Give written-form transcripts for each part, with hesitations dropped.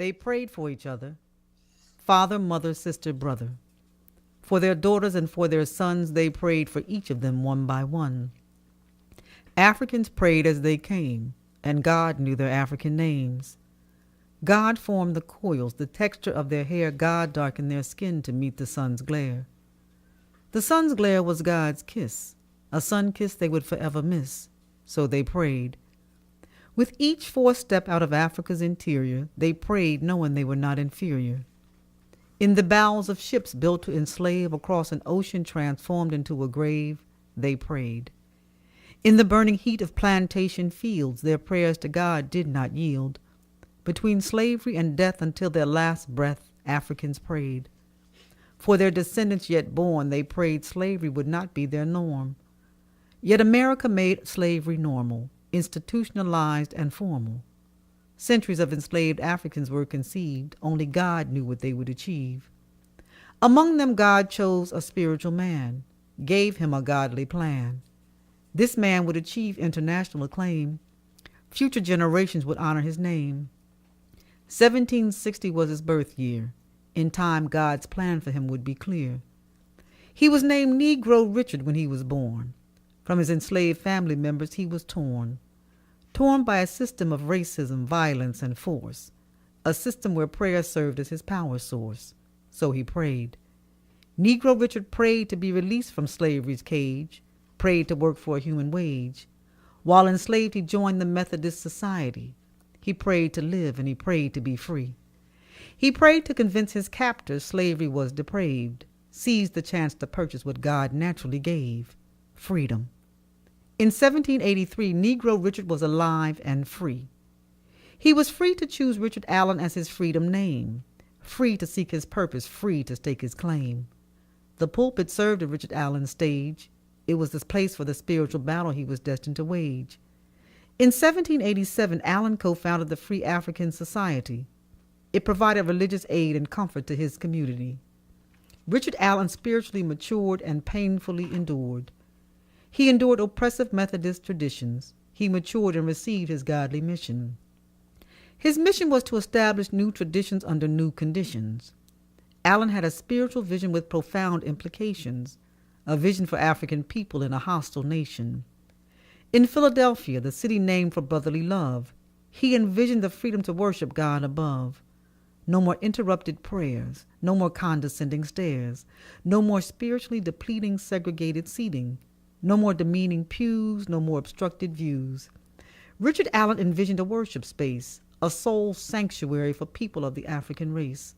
They prayed for each other, father, mother, sister, brother. For their daughters and for their sons, they prayed for each of them one by one. Africans prayed as they came, and God knew their African names. God formed the coils, the texture of their hair. God darkened their skin to meet the sun's glare. The sun's glare was God's kiss, a sun kiss they would forever miss. So they prayed. With each forced step out of Africa's interior, they prayed knowing they were not inferior. In the bowels of ships built to enslave, across an ocean transformed into a grave, they prayed. In the burning heat of plantation fields, their prayers to God did not yield. Between slavery and death until their last breath, Africans prayed. For their descendants yet born, they prayed slavery would not be their norm. Yet America made slavery normal, institutionalized and formal. Centuries of enslaved Africans were conceived. Only God knew what they would achieve. Among them, God chose a spiritual man, gave him a godly plan. This man would achieve international acclaim. Future generations would honor his name. 1760 was his birth year. In time, God's plan for him would be clear. He was named Negro Richard when he was born. From his enslaved family members, he was torn by a system of racism, violence, and force, a system where prayer served as his power source. So he prayed. Negro Richard prayed to be released from slavery's cage, prayed to work for a human wage. While enslaved, he joined the Methodist society. He prayed to live and he prayed to be free. He prayed to convince his captors slavery was depraved, seized the chance to purchase what God naturally gave, freedom. In 1783, Negro Richard was alive and free. He was free to choose Richard Allen as his freedom name, free to seek his purpose, free to stake his claim. The pulpit served as Richard Allen's stage. It was the place for the spiritual battle he was destined to wage. In 1787, Allen co-founded the Free African Society. It provided religious aid and comfort to his community. Richard Allen spiritually matured and painfully endured. He endured oppressive Methodist traditions. He matured and received his godly mission. His mission was to establish new traditions under new conditions. Allen had a spiritual vision with profound implications, a vision for African people in a hostile nation. In Philadelphia, the city named for brotherly love, he envisioned the freedom to worship God above. No more interrupted prayers, no more condescending stares, no more spiritually depleting segregated seating, no more demeaning pews, no more obstructed views. Richard Allen envisioned a worship space, a soul sanctuary for people of the African race,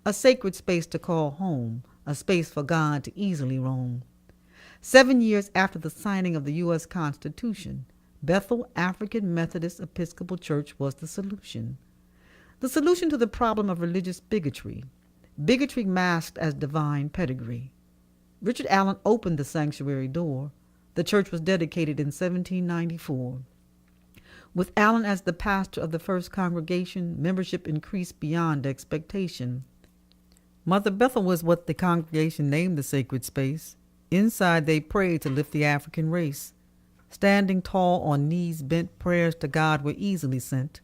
a sacred space to call home, a space for God to easily roam. 7 years after the signing of the U.S. Constitution, Bethel African Methodist Episcopal Church was the solution to the problem of religious bigotry masked as divine pedigree. Richard Allen opened the sanctuary door. The church was dedicated in 1794. With Allen as the pastor of the first congregation, membership increased beyond expectation. Mother Bethel was what the congregation named the sacred space. Inside they prayed to lift the African race. Standing tall on knees bent, prayers to God were easily sent.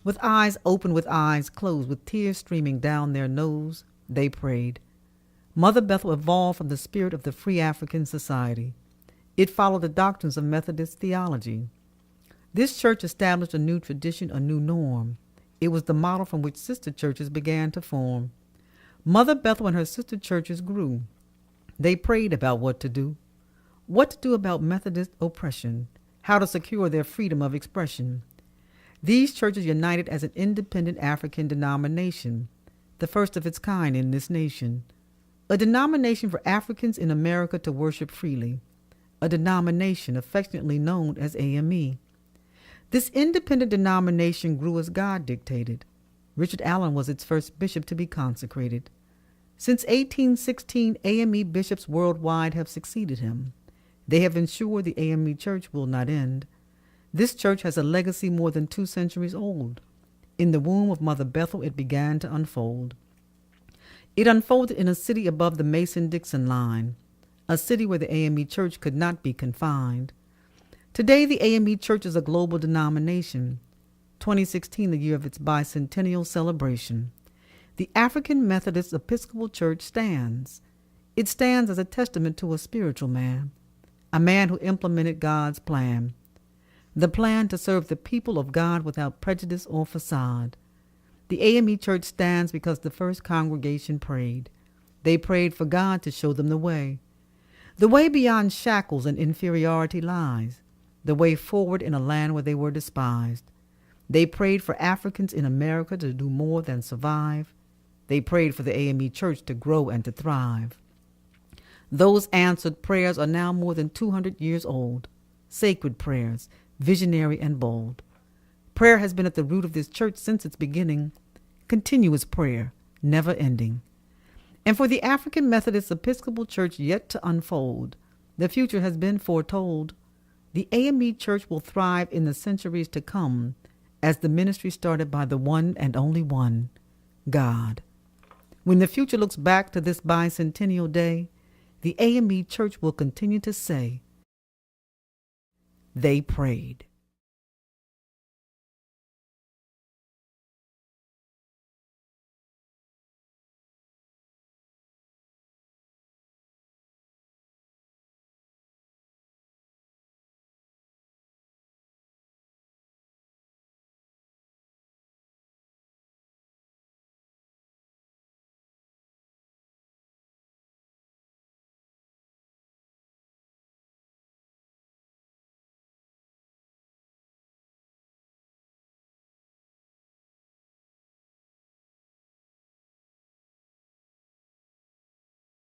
With eyes open, with eyes closed, with tears streaming down their nose, they prayed. Mother Bethel evolved from the spirit of the Free African Society. It followed the doctrines of Methodist theology. This church established a new tradition, a new norm. It was the model from which sister churches began to form. Mother Bethel and her sister churches grew. They prayed about what to do about Methodist oppression, how to secure their freedom of expression. These churches united as an independent African denomination, the first of its kind in this nation, a denomination for Africans in America to worship freely, a denomination affectionately known as AME. This independent denomination grew as God dictated. Richard Allen was its first bishop to be consecrated. Since 1816, AME bishops worldwide have succeeded him. They have ensured the AME Church will not end. This church has a legacy more than 2 centuries old. In the womb of Mother Bethel, it began to unfold. It unfolded in a city above the Mason-Dixon line, a city where the AME Church could not be confined. Today, the AME Church is a global denomination. 2016, the year of its bicentennial celebration, the African Methodist Episcopal Church stands. It stands as a testament to a spiritual man, a man who implemented God's plan, the plan to serve the people of God without prejudice or facade. The AME Church stands because the first congregation prayed. They prayed for God to show them the way. The way beyond shackles and inferiority lies, the way forward in a land where they were despised. They prayed for Africans in America to do more than survive. They prayed for the AME Church to grow and to thrive. Those answered prayers are now more than 200 years old. Sacred prayers, visionary and bold. Prayer has been at the root of this church since its beginning. Continuous prayer, never ending. And for the African Methodist Episcopal Church yet to unfold, the future has been foretold. The AME Church will thrive in the centuries to come as the ministry started by the one and only one, God. When the future looks back to this bicentennial day, the AME Church will continue to say, they prayed.